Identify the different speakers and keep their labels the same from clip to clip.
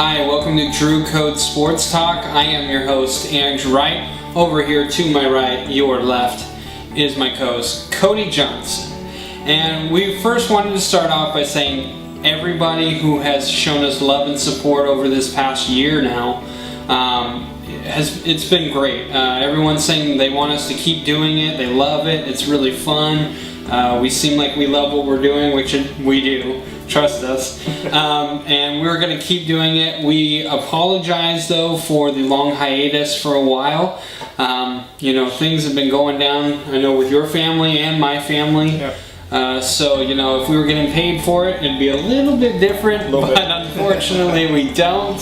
Speaker 1: Hi, welcome to Drew Code Sports Talk. I am your host, Andrew Wright. Over here to my right, your left, is my co-host, Cody Johnson. And we first wanted to start off by saying everybody who has shown us love and support over this past year now, it's been great. Everyone's saying they want us to keep doing it, they love it, it's really fun. We seem like we love what we're doing, which we do. Trust us. And we're going to keep doing it. We apologize, though, for the long hiatus for a while. Things have been going down, I know, with your family and my family. Yep. So, if we were getting paid for it, it'd be a little bit different. But unfortunately, we don't.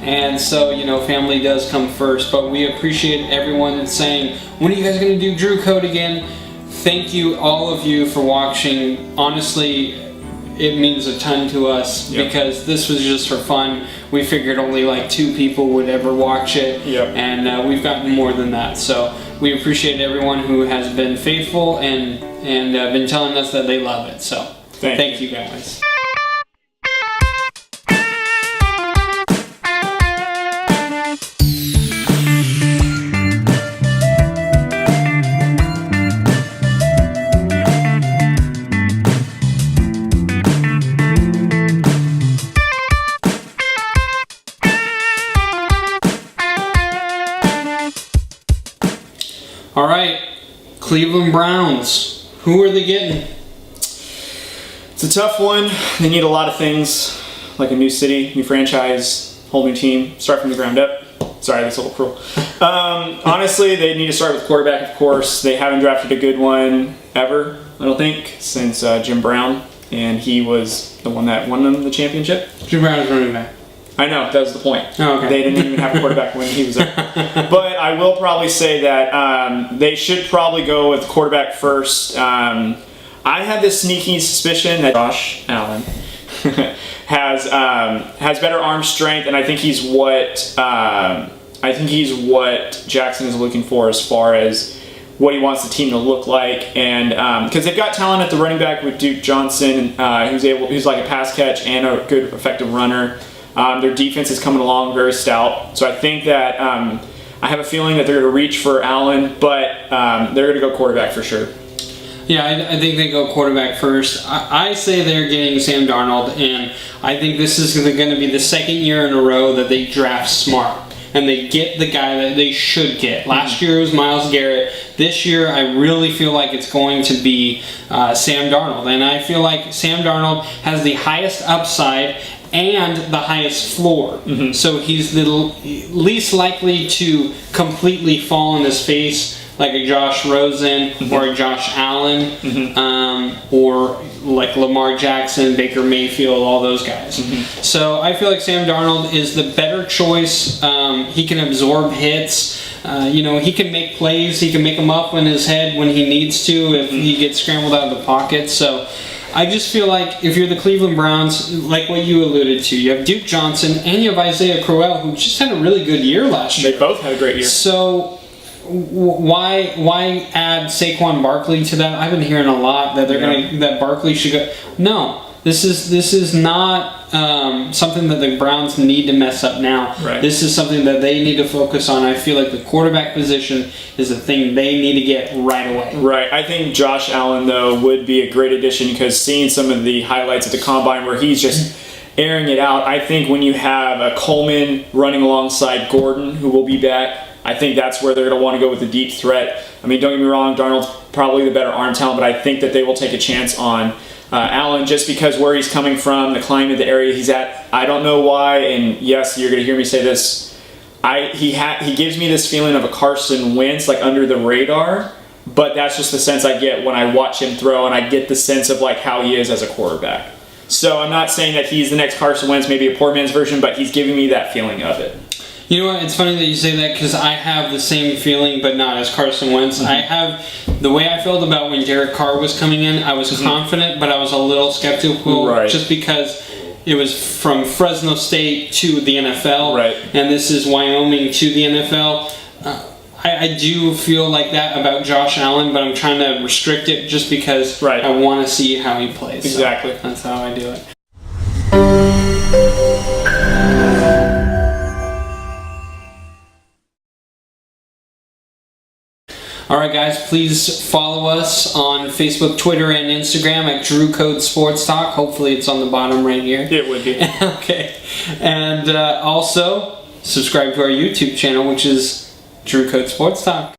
Speaker 1: And so, family does come first. But we appreciate everyone saying, when are you guys going to do Drew Code again? Thank you, all of you, for watching. Honestly, it means a ton to us because this was just for fun. We figured only like 2 people would ever watch it, and we've gotten more than that. So we appreciate everyone who has been faithful and been telling us that they love it. So thank you guys. All right, Cleveland Browns. Who are they getting?
Speaker 2: It's a tough one. They need a lot of things, like a new city, new franchise, whole new team, start from the ground up. Sorry, that's a little cruel. Honestly, they need to start with quarterback, of course. They haven't drafted a good one ever, I don't think, since Jim Brown, and he was the one that won them the championship.
Speaker 1: Jim Brown is running back.
Speaker 2: I know, that was the point.
Speaker 1: Oh, okay.
Speaker 2: They didn't even have a quarterback when he was there. But I will probably say that they should probably go with quarterback first. I have this sneaky suspicion that Josh Allen has better arm strength, and I think he's what Jackson is looking for as far as what he wants the team to look like, and because they've got talent at the running back with Duke Johnson, who's like a pass catch and a good effective runner. Their defense is coming along very stout. So I think that I have a feeling that they're going to reach for Allen, but they're going to go quarterback for sure.
Speaker 1: Yeah, I think they go quarterback first. I say they're getting Sam Darnold, and I think this is going to be the second year in a row that they draft smart. And they get the guy that they should get. Last year it was Myles Garrett. This year I really feel like it's going to be Sam Darnold. And I feel like Sam Darnold has the highest upside and the highest floor. Mm-hmm. So he's the least likely to completely fall on his face like a Josh Rosen or a Josh Allen, or like Lamar Jackson, Baker Mayfield, all those guys. So I feel like Sam Darnold is the better choice. He can absorb hits. He can make plays. He can make them up in his head when he needs to if he gets scrambled out of the pocket. So I just feel like if you're the Cleveland Browns, like what you alluded to, you have Duke Johnson and you have Isaiah Crowell, who just had a really good year last year.
Speaker 2: They both had a great year.
Speaker 1: So why add Saquon Barkley to that? I've been hearing a lot that that Barkley should go. No, this is not something that the Browns need to mess up now.
Speaker 2: Right.
Speaker 1: This is something that they need to focus on. I feel like the quarterback position is the thing they need to get right away.
Speaker 2: Right. I think Josh Allen, though, would be a great addition because seeing some of the highlights at the Combine where he's just airing it out, I think when you have a Coleman running alongside Gordon, who will be back, I think that's where they're going to want to go with the deep threat. I mean, don't get me wrong, Darnold's probably the better arm talent, but I think that they will take a chance on Allen just because where he's coming from, the climate, the area he's at. I don't know why, and yes, you're going to hear me say this. He gives me this feeling of a Carson Wentz, like under the radar, but that's just the sense I get when I watch him throw, and I get the sense of like how he is as a quarterback. So I'm not saying that he's the next Carson Wentz, maybe a poor man's version, but he's giving me that feeling of it.
Speaker 1: You know what? It's funny that you say that because I have the same feeling, but not as Carson Wentz. I have the way I felt about when Derek Carr was coming in. I was confident, but I was a little skeptical, just because it was from Fresno State to the NFL, and this is Wyoming to the NFL. I do feel like that about Josh Allen, but I'm trying to restrict it just because I want to see how he plays.
Speaker 2: Exactly.
Speaker 1: So that's how I do it. All right, guys, please follow us on Facebook, Twitter, and Instagram at Drew Code Sports Talk. Hopefully it's on the bottom right here.
Speaker 2: It would be.
Speaker 1: Okay. And also, subscribe to our YouTube channel, which is Drew Code Sports Talk.